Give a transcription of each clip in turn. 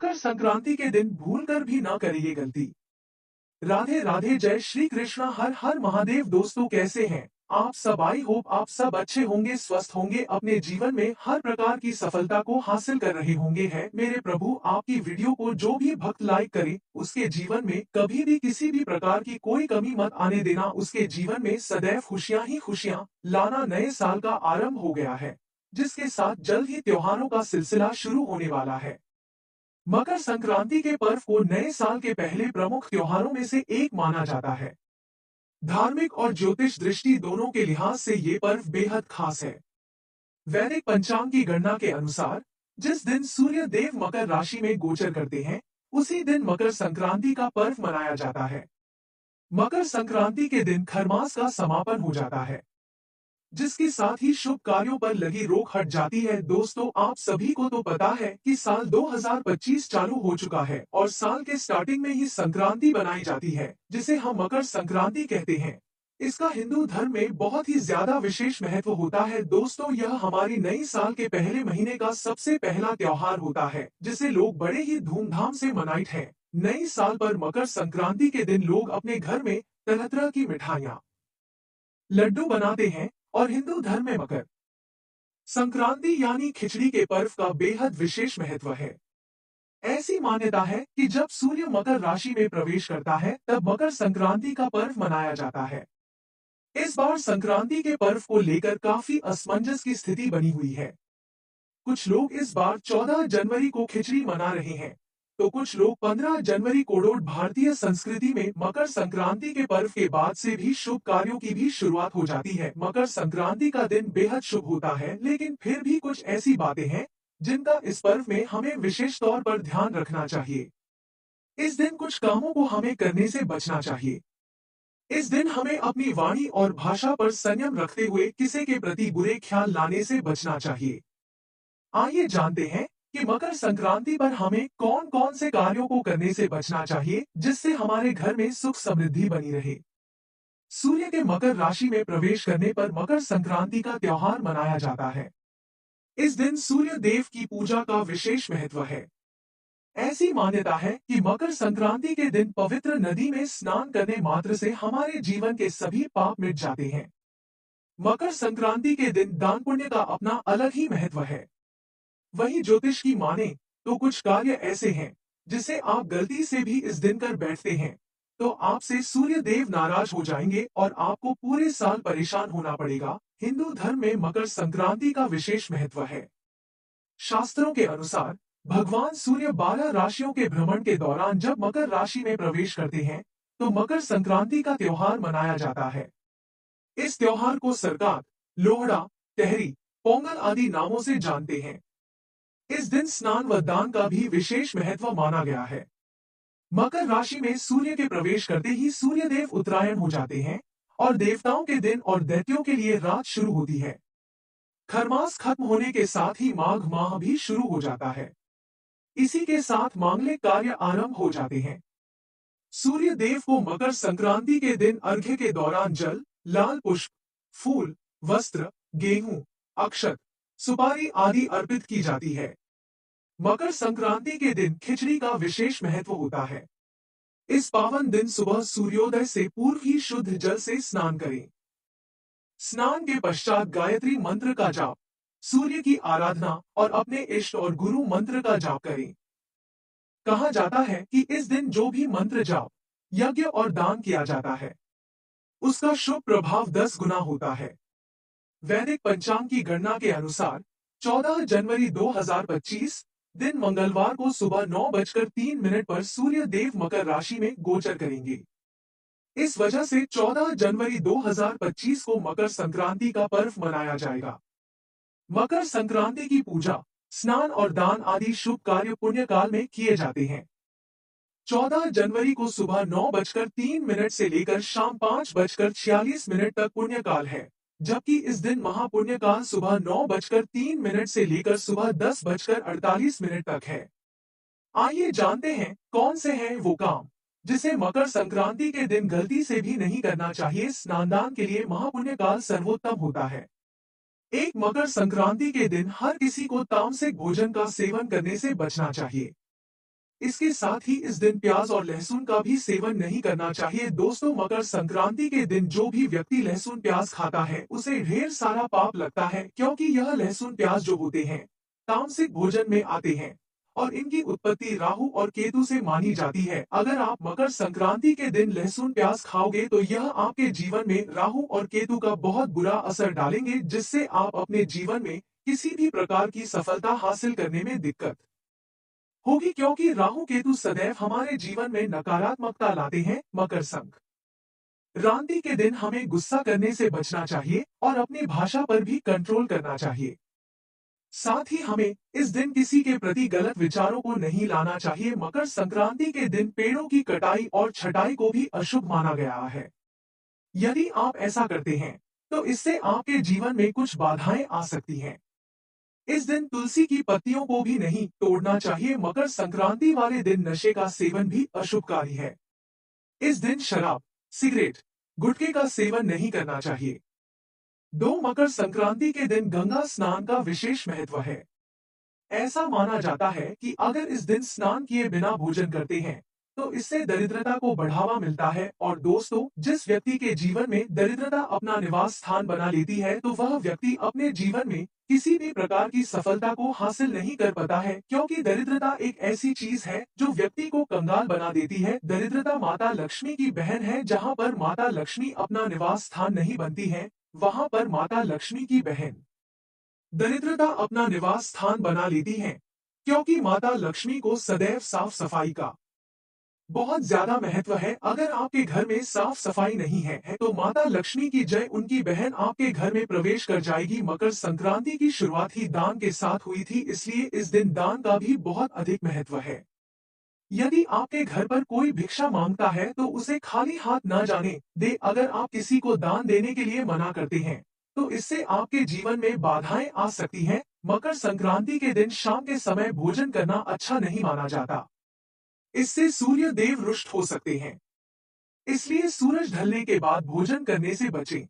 मकर संक्रांति के दिन भूलकर भी ना करें ये गलती। राधे राधे, जय श्री कृष्णा, हर हर महादेव। दोस्तों कैसे हैं आप सब? आई होप आप सब अच्छे होंगे, स्वस्थ होंगे, अपने जीवन में हर प्रकार की सफलता को हासिल कर रहे होंगे। हैं मेरे प्रभु, आपकी वीडियो को जो भी भक्त लाइक करे उसके जीवन में कभी भी किसी भी प्रकार की कोई कमी मत आने देना। उसके जीवन में सदैव खुशियां ही खुशियां लाना। नए साल का आरंभ हो गया है, जिसके साथ जल्द ही त्योहारों का सिलसिला शुरू होने वाला है। मकर संक्रांति के पर्व को नए साल के पहले प्रमुख त्योहारों में से एक माना जाता है। धार्मिक और ज्योतिष दृष्टि दोनों के लिहाज से ये पर्व बेहद खास है। वैदिक पंचांग की गणना के अनुसार जिस दिन सूर्य देव मकर राशि में गोचर करते हैं, उसी दिन मकर संक्रांति का पर्व मनाया जाता है। मकर संक्रांति के दिन खरमास का समापन हो जाता है, जिसके साथ ही शुभ कार्यों पर लगी रोक हट जाती है। दोस्तों, आप सभी को तो पता है कि साल 2025 चालू हो चुका है और साल के स्टार्टिंग में ही संक्रांति बनाई जाती है, जिसे हम मकर संक्रांति कहते हैं। इसका हिंदू धर्म में बहुत ही ज्यादा विशेष महत्व होता है। दोस्तों, यह हमारी नई साल के पहले महीने का सबसे पहला त्योहार होता है, जिसे लोग बड़े ही धूमधाम से मनाते हैं। नई साल पर मकर संक्रांति के दिन लोग अपने घर में तरह तरह की मिठाइयाँ, लड्डू बनाते हैं और हिंदू धर्म में मकर संक्रांति यानी खिचड़ी के पर्व का बेहद विशेष महत्व है। ऐसी मान्यता है कि जब सूर्य मकर राशि में प्रवेश करता है, तब मकर संक्रांति का पर्व मनाया जाता है। इस बार संक्रांति के पर्व को लेकर काफी असमंजस की स्थिति बनी हुई है। कुछ लोग इस बार 14 जनवरी को खिचड़ी मना रहे हैं, तो कुछ लोग 15 जनवरी कोडोड। भारतीय संस्कृति में मकर संक्रांति के पर्व के बाद से भी शुभ कार्यों की भी शुरुआत हो जाती है। मकर संक्रांति का दिन बेहद शुभ होता है, लेकिन फिर भी कुछ ऐसी बातें हैं जिनका इस पर्व में हमें विशेष तौर पर ध्यान रखना चाहिए। इस दिन कुछ कामों को हमें करने से बचना चाहिए। इस दिन हमें अपनी वाणी और भाषा पर संयम रखते हुए किसी के प्रति बुरे ख्याल लाने से बचना चाहिए। आइए जानते हैं कि मकर संक्रांति पर हमें कौन कौन से कार्यों को करने से बचना चाहिए, जिससे हमारे घर में सुख समृद्धि बनी रहे। सूर्य के मकर राशि में प्रवेश करने पर मकर संक्रांति का त्योहार मनाया जाता है। इस दिन सूर्य देव की पूजा का विशेष महत्व है। ऐसी मान्यता है कि मकर संक्रांति के दिन पवित्र नदी में स्नान करने मात्र से हमारे जीवन के सभी पाप मिट जाते हैं। मकर संक्रांति के दिन दान पुण्य का अपना अलग ही महत्व है। वहीं ज्योतिष की माने तो कुछ कार्य ऐसे हैं जिसे आप गलती से भी इस दिन कर बैठते हैं, तो आपसे सूर्य देव नाराज हो जाएंगे और आपको पूरे साल परेशान होना पड़ेगा। हिंदू धर्म में मकर संक्रांति का विशेष महत्व है। शास्त्रों के अनुसार भगवान सूर्य 12 राशियों के भ्रमण के दौरान जब मकर राशि में प्रवेश करते हैं, तो मकर संक्रांति का त्योहार मनाया जाता है। इस त्योहार को सरकात, लोहड़ा, तेहरी, पोंगल आदि नामों से जानते हैं। इस दिन स्नान व दान का भी विशेष महत्व माना गया है। मकर राशि में सूर्य के प्रवेश करते ही सूर्य देव उत्तरायण हो जाते हैं और देवताओं के दिन और दैत्यों के लिए रात शुरू होती है। खरमास खत्म होने के साथ ही माघ माह भी शुरू हो जाता है। इसी के साथ मांगलिक कार्य आरंभ हो जाते हैं। सूर्य देव को मकर संक्रांति के दिन अर्घ्य के दौरान जल, लाल पुष्प, फूल, वस्त्र, गेहूं, अक्षत, सुपारी आदि अर्पित की जाती है। मकर संक्रांति के दिन खिचड़ी का विशेष महत्व होता है। इस पावन दिन सुबह सूर्योदय से पूर्व ही शुद्ध जल से स्नान करें। स्नान के पश्चात गायत्री मंत्र का जाप, सूर्य की आराधना और अपने इष्ट और गुरु मंत्र का जाप करें। कहा जाता है कि इस दिन जो भी मंत्र जाप, यज्ञ और दान किया जाता है, उसका शुभ प्रभाव 10 गुना होता है। वैदिक पंचांग की गणना के अनुसार 14 जनवरी 2025 दिन मंगलवार को सुबह 9:03 पर सूर्य देव मकर राशि में गोचर करेंगे। इस वजह से 14 जनवरी 2025 को मकर संक्रांति का पर्व मनाया जाएगा। मकर संक्रांति की पूजा, स्नान और दान आदि शुभ कार्य पुण्य काल में किए जाते हैं। 14 जनवरी को सुबह 9:03 से लेकर शाम 5:46 तक पुण्य काल है, जबकि इस दिन महापुण्य काल सुबह 9:03 से लेकर सुबह 10:48 तक है। आइए जानते हैं कौन से हैं वो काम जिसे मकर संक्रांति के दिन गलती से भी नहीं करना चाहिए। स्नानदान के लिए महापुण्य काल सर्वोत्तम होता है। एक, मकर संक्रांति के दिन हर किसी को तामसिक भोजन का सेवन करने से बचना चाहिए। इसके साथ ही इस दिन प्याज और लहसुन का भी सेवन नहीं करना चाहिए। दोस्तों, मकर संक्रांति के दिन जो भी व्यक्ति लहसुन प्याज खाता है उसे ढेर सारा पाप लगता है, क्योंकि यह लहसुन प्याज जो होते हैं तामसिक भोजन में आते हैं और इनकी उत्पत्ति राहु और केतु से मानी जाती है। अगर आप मकर संक्रांति के दिन लहसुन प्याज खाओगे तो यह आपके जीवन में राहु और केतु का बहुत बुरा असर डालेंगे, जिससे आप अपने जीवन में किसी भी प्रकार की सफलता हासिल करने में दिक्कत होगी, क्योंकि राहु केतु सदैव हमारे जीवन में नकारात्मकता लाते हैं। मकर संक्रांति के दिन हमें गुस्सा करने से बचना चाहिए और अपनी भाषा पर भी कंट्रोल करना चाहिए। साथ ही हमें इस दिन किसी के प्रति गलत विचारों को नहीं लाना चाहिए। मकर संक्रांति के दिन पेड़ों की कटाई और छटाई को भी अशुभ माना गया है। यदि आप ऐसा करते हैं तो इससे आपके जीवन में कुछ बाधाएं आ सकती हैं। इस दिन तुलसी की पत्तियों को भी नहीं तोड़ना चाहिए। मकर संक्रांति वाले दिन नशे का सेवन भी अशुभकारी है। इस दिन शराब, सिगरेट, गुटखे का सेवन नहीं करना चाहिए। मकर संक्रांति के दिन गंगा स्नान का विशेष महत्व है। ऐसा माना जाता है कि अगर इस दिन स्नान किए बिना भोजन करते हैं तो इससे दरिद्रता को बढ़ावा मिलता है। और दोस्तों, जिस व्यक्ति के जीवन में दरिद्रता अपना निवास स्थान बना लेती है तो वह व्यक्ति अपने जीवन में किसी भी प्रकार की सफलता को हासिल नहीं कर पाता है, क्योंकि दरिद्रता एक ऐसी चीज है जो व्यक्ति को कंगाल बना देती है। दरिद्रता माता लक्ष्मी की बहन है। जहाँ पर माता लक्ष्मी अपना निवास स्थान नहीं बनती है, वहाँ पर माता लक्ष्मी की बहन दरिद्रता अपना निवास स्थान बना लेती है, क्योंकि माता लक्ष्मी को सदैव साफ सफाई का बहुत ज्यादा महत्व है। अगर आपके घर में साफ सफाई नहीं है तो माता लक्ष्मी की जय उनकी बहन आपके घर में प्रवेश कर जाएगी। मकर संक्रांति की शुरुआत ही दान के साथ हुई थी, इसलिए इस दिन दान का भी बहुत अधिक महत्व है। यदि आपके घर पर कोई भिक्षा मांगता है तो उसे खाली हाथ न जाने दे। अगर आप किसी को दान देने के लिए मना करते हैं तो इससे आपके जीवन में बाधाएं आ सकती हैं। मकर संक्रांति के दिन शाम के समय भोजन करना अच्छा नहीं माना जाता। इससे सूर्य देव रुष्ट हो सकते हैं, इसलिए सूरज ढलने के बाद भोजन करने से बचें।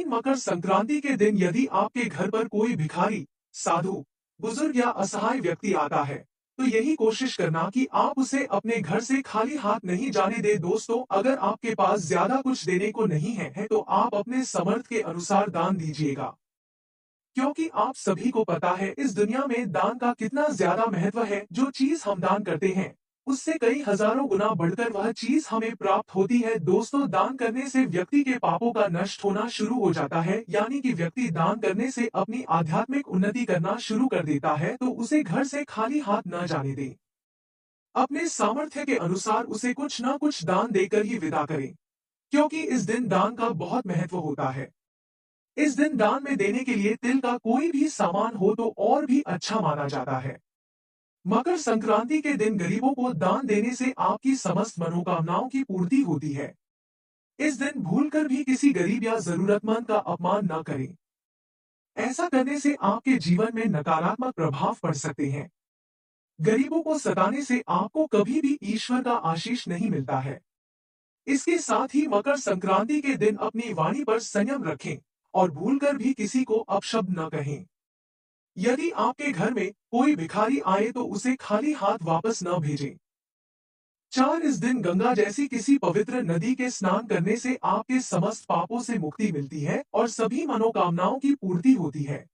मकर संक्रांति के दिन यदि आपके घर पर कोई भिखारी, साधु, बुजुर्ग या असहाय व्यक्ति आता है तो यही कोशिश करना कि आप उसे अपने घर से खाली हाथ नहीं जाने दे। दोस्तों, अगर आपके पास ज्यादा कुछ देने को नहीं है तो आप अपने समर्थ के अनुसार दान दीजिएगा, क्योंकि आप सभी को पता है इस दुनिया में दान का कितना ज्यादा महत्व है। जो चीज हम दान करते हैं उससे कई हजारों गुना बढ़कर वह चीज हमें प्राप्त होती है। दोस्तों, दान करने से व्यक्ति के पापों का नष्ट होना शुरू हो जाता है, यानी कि व्यक्ति दान करने से अपनी आध्यात्मिक उन्नति करना शुरू कर देता है। तो उसे घर से खाली हाथ न जाने दें। अपने सामर्थ्य के अनुसार उसे कुछ न कुछ दान देकर ही विदा करें, क्योंकि इस दिन दान का बहुत महत्व होता है। इस दिन दान में देने के लिए तिल का कोई भी सामान हो तो और भी अच्छा माना जाता है। मकर संक्रांति के दिन गरीबों को दान देने से आपकी समस्त मनोकामनाओं की पूर्ति होती है। इस दिन भूलकर भी किसी गरीब या जरूरतमंद का अपमान न करें। ऐसा करने से आपके जीवन में नकारात्मक प्रभाव पड़ सकते हैं। गरीबों को सताने से आपको कभी भी ईश्वर का आशीष नहीं मिलता है। इसके साथ ही मकर संक्रांति के दिन अपनी वाणी पर संयम रखें और भूलकर भी किसी को अपशब्द न कहें। यदि आपके घर में कोई भिखारी आए तो उसे खाली हाथ वापस न भेजें। इस दिन गंगा जैसी किसी पवित्र नदी के स्नान करने से आपके समस्त पापों से मुक्ति मिलती है और सभी मनोकामनाओं की पूर्ति होती है।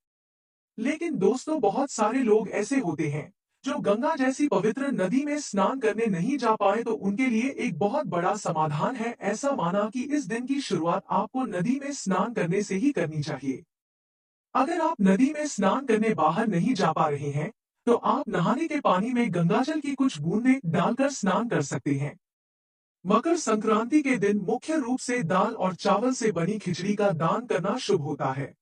लेकिन दोस्तों, बहुत सारे लोग ऐसे होते हैं जो गंगा जैसी पवित्र नदी में स्नान करने नहीं जा पाए, तो उनके लिए एक बहुत बड़ा समाधान है। ऐसा माना कि इस दिन की शुरुआत आपको नदी में स्नान करने से ही करनी चाहिए। अगर आप नदी में स्नान करने बाहर नहीं जा पा रहे हैं तो आप नहाने के पानी में गंगाजल की कुछ बूंदें डालकर स्नान कर सकते हैं। मकर संक्रांति के दिन मुख्य रूप से दाल और चावल से बनी खिचड़ी का दान करना शुभ होता है।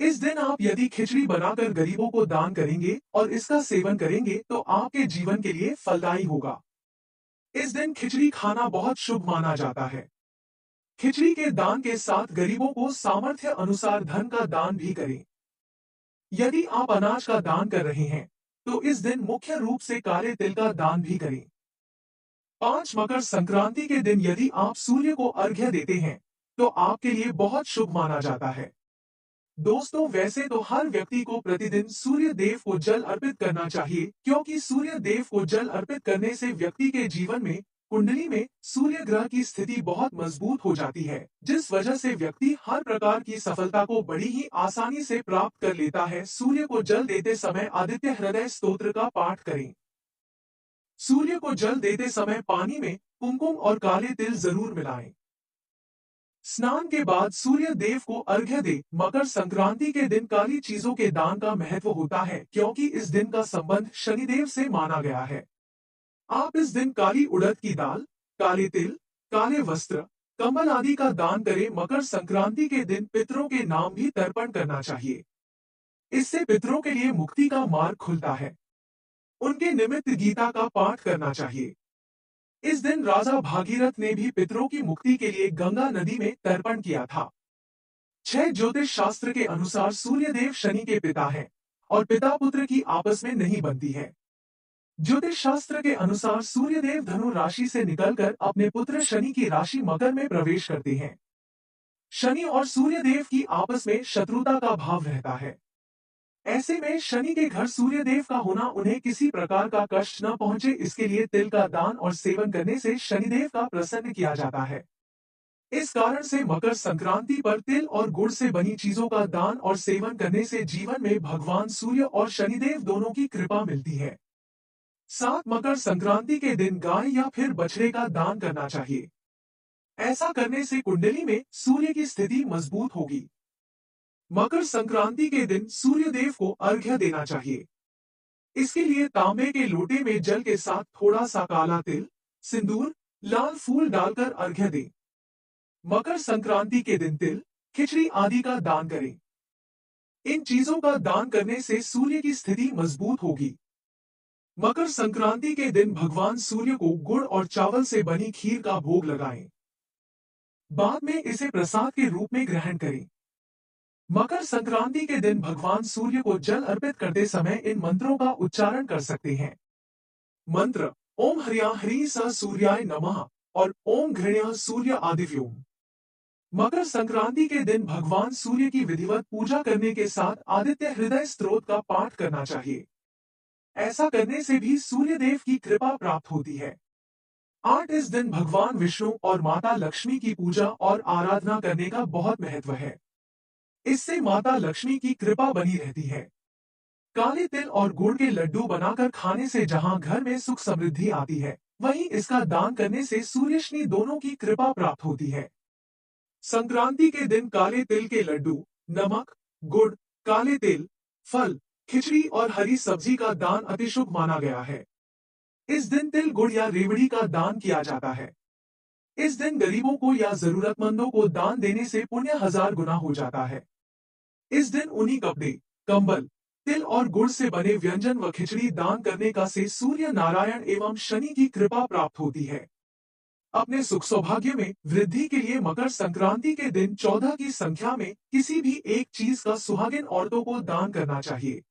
इस दिन आप यदि खिचड़ी बनाकर गरीबों को दान करेंगे और इसका सेवन करेंगे तो आपके जीवन के लिए फलदायी होगा। इस दिन खिचड़ी खाना बहुत शुभ माना जाता है। खिचड़ी के दान के साथ गरीबों को सामर्थ्य अनुसार धन का दान भी करें। यदि आप अनाज का दान कर रहे हैं तो इस दिन मुख्य रूप से काले तिल का दान भी करें। मकर संक्रांति के दिन यदि आप सूर्य को अर्घ्य देते हैं तो आपके लिए बहुत शुभ माना जाता है। दोस्तों, वैसे तो हर व्यक्ति को प्रतिदिन सूर्य देव को जल अर्पित करना चाहिए, क्योंकि सूर्य देव को जल अर्पित करने से व्यक्ति के जीवन में कुंडली में सूर्य ग्रह की स्थिति बहुत मजबूत हो जाती है, जिस वजह से व्यक्ति हर प्रकार की सफलता को बड़ी ही आसानी से प्राप्त कर लेता है। सूर्य को जल देते समय आदित्य हृदय स्तोत्र का पाठ करें। सूर्य को जल देते समय पानी में कुमकुम और काले तिल जरूर मिलाएं। स्नान के बाद सूर्य देव को अर्घ्य दे। मकर संक्रांति के दिन काली चीजों के दान का महत्व होता है, क्योंकि इस दिन का संबंध शनिदेव से माना गया है। आप इस दिन काली उड़द की दाल, काले तिल, काले वस्त्र, कंबल आदि का दान करें। मकर संक्रांति के दिन पितरों के नाम भी तर्पण करना चाहिए। इससे पितरों के लिए मुक्ति का मार्ग खुलता है। उनके निमित्त गीता का पाठ करना चाहिए। इस दिन राजा भागीरथ ने भी पितरों की मुक्ति के लिए गंगा नदी में तर्पण किया था। 6 ज्योतिष शास्त्र के अनुसार सूर्यदेव शनि के पिता हैं और पिता पुत्र की आपस में नहीं बनती है। ज्योतिष शास्त्र के अनुसार सूर्यदेव धनु राशि से निकलकर अपने पुत्र शनि की राशि मकर में प्रवेश करते हैं। शनि और सूर्यदेव की आपस में शत्रुता का भाव रहता है। ऐसे में शनि के घर सूर्यदेव का होना उन्हें किसी प्रकार का कष्ट न पहुंचे, इसके लिए तिल का दान और सेवन करने से शनिदेव का प्रसन्न किया जाता है। इस कारण से मकर संक्रांति पर तिल और गुड़ से बनी चीजों का दान और सेवन करने से जीवन में भगवान सूर्य और शनिदेव दोनों की कृपा मिलती है। 7 मकर संक्रांति के दिन गाय या फिर बछड़े का दान करना चाहिए। ऐसा करने से कुंडली में सूर्य की स्थिति मजबूत होगी। मकर संक्रांति के दिन सूर्यदेव को अर्घ्य देना चाहिए। इसके लिए तांबे के लोटे में जल के साथ थोड़ा सा काला तिल, सिंदूर, लाल फूल डालकर अर्घ्य दें। मकर संक्रांति के दिन तिल, खिचड़ी आदि का दान करें। इन चीजों का दान करने से सूर्य की स्थिति मजबूत होगी। मकर संक्रांति के दिन भगवान सूर्य को गुड़ और चावल से बनी खीर का भोग लगाएं। बाद में इसे प्रसाद के रूप में ग्रहण करें। मकर संक्रांति के दिन भगवान सूर्य को जल अर्पित करते समय इन मंत्रों का उच्चारण कर सकते हैं। मंत्र: ओम हरिया हरि स सूर्याय नमः और ओम घृण्य सूर्य आदिव्योम। मकर संक्रांति के दिन भगवान सूर्य की विधिवत पूजा करने के साथ आदित्य हृदय स्तोत्र का पाठ करना चाहिए। ऐसा करने से भी सूर्यदेव की कृपा प्राप्त होती है। 8 इस दिन भगवान विष्णु और माता लक्ष्मी की पूजा और आराधना करने का बहुत महत्व है। इससे माता लक्ष्मी की कृपा बनी रहती है। काले तिल और गुड़ के लड्डू बनाकर खाने से जहां घर में सुख समृद्धि आती है, वहीं इसका दान करने से सूर्यशनि दोनों की कृपा प्राप्त होती है। संक्रांति के दिन काले तिल के लड्डू, नमक, गुड़, काले तिल, फल, खिचड़ी और हरी सब्जी का दान अति शुभ माना गया है। इस दिन तिल, गुड़ या रेवड़ी का दान किया जाता है। इस दिन गरीबों को या जरूरतमंदों को दान देने से पुण्य 1000 गुना हो जाता है। इस दिन ऊनी कपड़े, कंबल, तिल और गुड़ से बने व्यंजन व खिचड़ी दान करने का से सूर्य नारायण एवं शनि की कृपा प्राप्त होती है। अपने सुख सौभाग्य में वृद्धि के लिए मकर संक्रांति के दिन 14 की संख्या में किसी भी एक चीज का सुहागिन औरतों को दान करना चाहिए।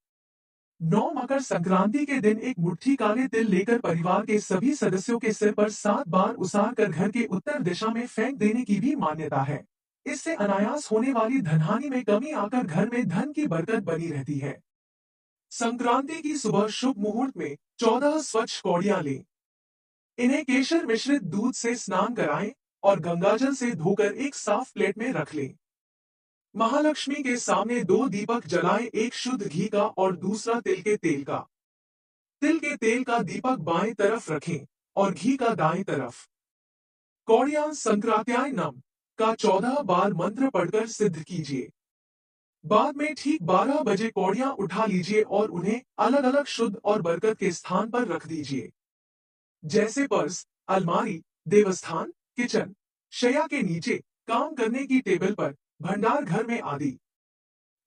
9 मकर संक्रांति के दिन एक मुट्ठी काले तिल लेकर परिवार के सभी सदस्यों के सिर पर 7 बार उसार कर घर के उत्तर दिशा में फेंक देने की भी मान्यता है। इससे अनायास होने वाली धनहानि में कमी आकर घर में धन की बरकत बनी रहती है। संक्रांति की सुबह शुभ मुहूर्त में 14 स्वच्छ कौड़ियां लें। इन्हें केशर मिश्रित दूध से स्नान कराएं और गंगाजल से धोकर एक साफ प्लेट में रख लें। महालक्ष्मी के सामने 2 दीपक जलाएं, एक शुद्ध घी का और दूसरा तिल के तेल का। तिल के तेल का दीपक बाएं तरफ रखें और घी का दाएं तरफ। कौड़ियां संक्रांत्याय नम का 14 बार मंत्र पढ़कर सिद्ध कीजिए। बाद में ठीक 12 बजे कौड़ियां उठा लीजिए और उन्हें अलग अलग शुद्ध और बरकत के स्थान पर रख दीजिए, जैसे पर्स, अलमारी, देवस्थान, किचन, शैया के नीचे, काम करने की टेबल पर, भंडार घर में आदि।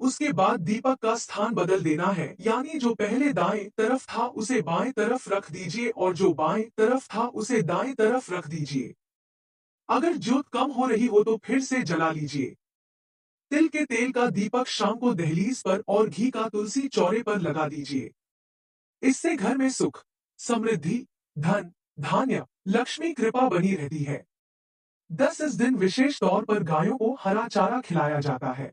उसके बाद दीपक का स्थान बदल देना है, यानी जो पहले दाएं तरफ था उसे बाएं तरफ रख दीजिए और जो बाएं तरफ था उसे दाएं तरफ रख दीजिए। अगर ज्योत कम हो रही हो तो फिर से जला लीजिए। तिल के तेल का दीपक शाम को दहलीज पर और घी का तुलसी चौरे पर लगा दीजिए। इससे घर में सुख, समृद्धि, धन, धान्य, लक्ष्मी कृपा बनी रहती है। 10 इस दिन विशेष तौर पर गायों को हरा चारा खिलाया जाता है।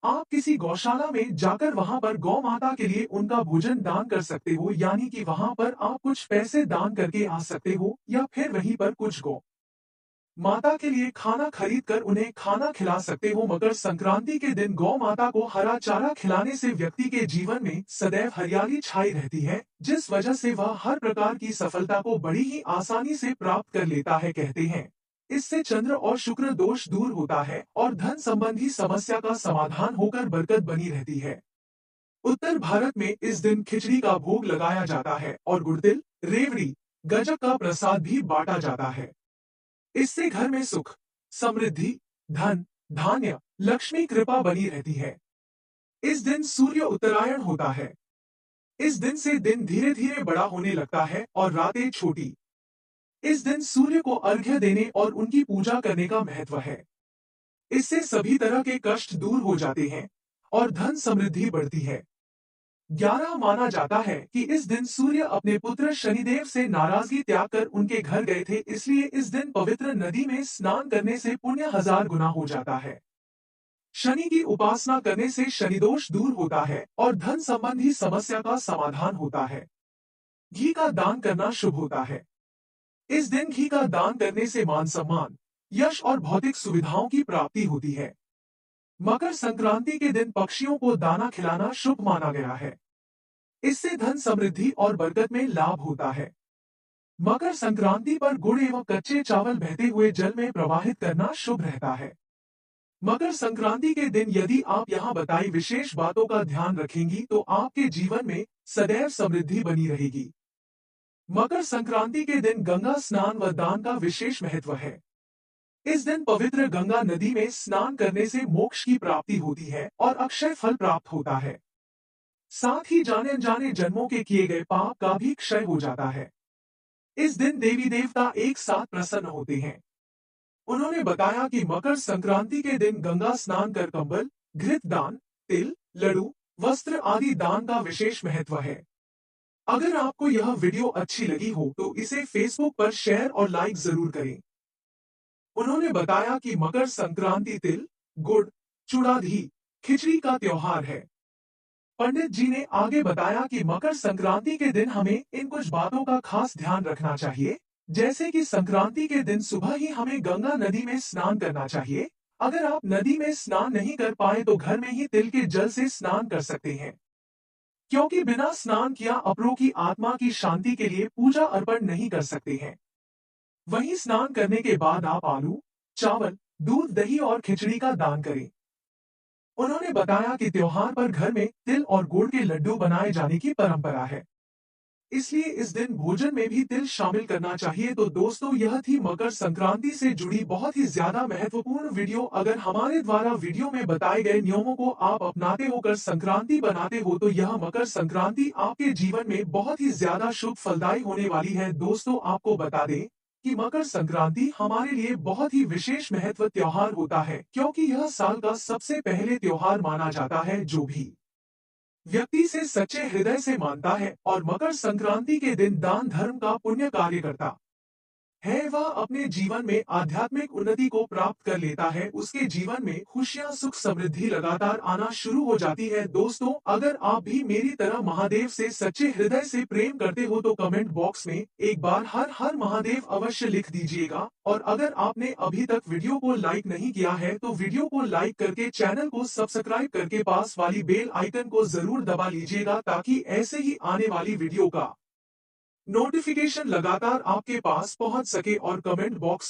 आप किसी गौशाला में जाकर वहां पर गौ माता के लिए उनका भोजन दान कर सकते हो, यानी कि वहां पर आप कुछ पैसे दान करके आ सकते हो या फिर वहीं पर कुछ गौ माता के लिए खाना खरीद कर उन्हें खाना खिला सकते हो। मकर संक्रांति के दिन गौ माता को हरा चारा खिलाने से व्यक्ति के जीवन में सदैव हरियाली छाई रहती है, जिस वजह से वह हर प्रकार की सफलता को बड़ी ही आसानी से प्राप्त कर लेता है। कहते हैं इससे चंद्र और शुक्र दोष दूर होता है और धन संबंधी समस्या का समाधान होकर बरकत बनी रहती है। उत्तर भारत में इस दिन खिचड़ी का भोग लगाया जाता है और गुड़तिल, रेवड़ी, गजक का प्रसाद भी बांटा जाता है। इससे घर में सुख, समृद्धि, धन, धान्य, लक्ष्मी कृपा बनी रहती है। इस दिन सूर्य उत्तरायण होता है। इस दिन से दिन धीरे धीरे बड़ा होने लगता है और रातें छोटी। इस दिन सूर्य को अर्घ्य देने और उनकी पूजा करने का महत्व है। इससे सभी तरह के कष्ट दूर हो जाते हैं और धन समृद्धि बढ़ती है। 11 माना जाता है कि इस दिन सूर्य अपने पुत्र शनिदेव से नाराजगी त्याग कर उनके घर गए थे, इसलिए इस दिन पवित्र नदी में स्नान करने से पुण्य 1000 गुना हो जाता है। शनि की उपासना करने से शनिदोष दूर होता है और धन संबंधी समस्या का समाधान होता है। घी का दान करना शुभ होता है। इस दिन घी का दान करने से मान सम्मान, यश और भौतिक सुविधाओं की प्राप्ति होती है। मकर संक्रांति के दिन पक्षियों को दाना खिलाना शुभ माना गया है। इससे धन समृद्धि और बरकत में लाभ होता है। मकर संक्रांति पर गुड़ एवं कच्चे चावल बहते हुए जल में प्रवाहित करना शुभ रहता है। मकर संक्रांति के दिन यदि आप यहाँ बताई विशेष बातों का ध्यान रखेंगी तो आपके जीवन में सदैव समृद्धि बनी रहेगी। मकर संक्रांति के दिन गंगा स्नान व दान का विशेष महत्व है। इस दिन पवित्र गंगा नदी में स्नान करने से मोक्ष की प्राप्ति होती है और अक्षय फल प्राप्त होता है। साथ ही जाने अनजाने जन्मों के किए गए पाप का भी क्षय हो जाता है। इस दिन देवी देवता एक साथ प्रसन्न होते हैं। उन्होंने बताया कि मकर संक्रांति के दिन गंगा स्नान कर कंबल, घृत दान, तिल, लड्डू, वस्त्र आदि दान का विशेष महत्व है। अगर आपको यह वीडियो अच्छी लगी हो तो इसे फेसबुक पर शेयर और लाइक जरूर करें। उन्होंने बताया कि मकर संक्रांति तिल, गुड़, चूड़ा-दही, खिचड़ी का त्योहार है। पंडित जी ने आगे बताया कि मकर संक्रांति के दिन हमें इन कुछ बातों का खास ध्यान रखना चाहिए, जैसे कि संक्रांति के दिन सुबह ही हमें गंगा नदी में स्नान करना चाहिए। अगर आप नदी में स्नान नहीं कर पाए तो घर में ही तिल के जल से स्नान कर सकते हैं, क्योंकि बिना स्नान किया अपरों की आत्मा की शांति के लिए पूजा अर्पण नहीं कर सकते हैं। वहीं स्नान करने के बाद आप आलू, चावल, दूध, दही और खिचड़ी का दान करें। उन्होंने बताया कि त्योहार पर घर में तिल और गुड़ के लड्डू बनाए जाने की परंपरा है, इसलिए इस दिन भोजन में भी तिल शामिल करना चाहिए। तो दोस्तों, यह थी मकर संक्रांति से जुड़ी बहुत ही ज्यादा महत्वपूर्ण वीडियो। अगर हमारे द्वारा वीडियो में बताए गए नियमों को आप अपनाते होकर संक्रांति बनाते हो तो यह मकर संक्रांति आपके जीवन में बहुत ही ज्यादा शुभ फलदायी होने वाली है। दोस्तों, आपको बता दें कि मकर संक्रांति हमारे लिए बहुत ही विशेष महत्व त्योहार होता है, क्योंकि यह साल का सबसे पहले त्योहार माना जाता है। जो भी व्यक्ति से सच्चे हृदय से मानता है और मकर संक्रांति के दिन दान धर्म का पुण्य कार्य करता है, वह अपने जीवन में आध्यात्मिक उन्नति को प्राप्त कर लेता है। उसके जीवन में खुशियां, सुख, समृद्धि लगातार आना शुरू हो जाती है। दोस्तों, अगर आप भी मेरी तरह महादेव से सच्चे हृदय से प्रेम करते हो तो कमेंट बॉक्स में एक बार हर हर महादेव अवश्य लिख दीजिएगा। और अगर आपने अभी तक वीडियो को लाइक नहीं किया है तो वीडियो को लाइक करके चैनल को सब्सक्राइब करके पास वाली बेल आइकन को जरूर दबा लीजिएगा, ताकि ऐसे ही आने वाली वीडियो का नोटिफिकेशन लगातार आपके पास पहुंच सके। और कमेंट बॉक्स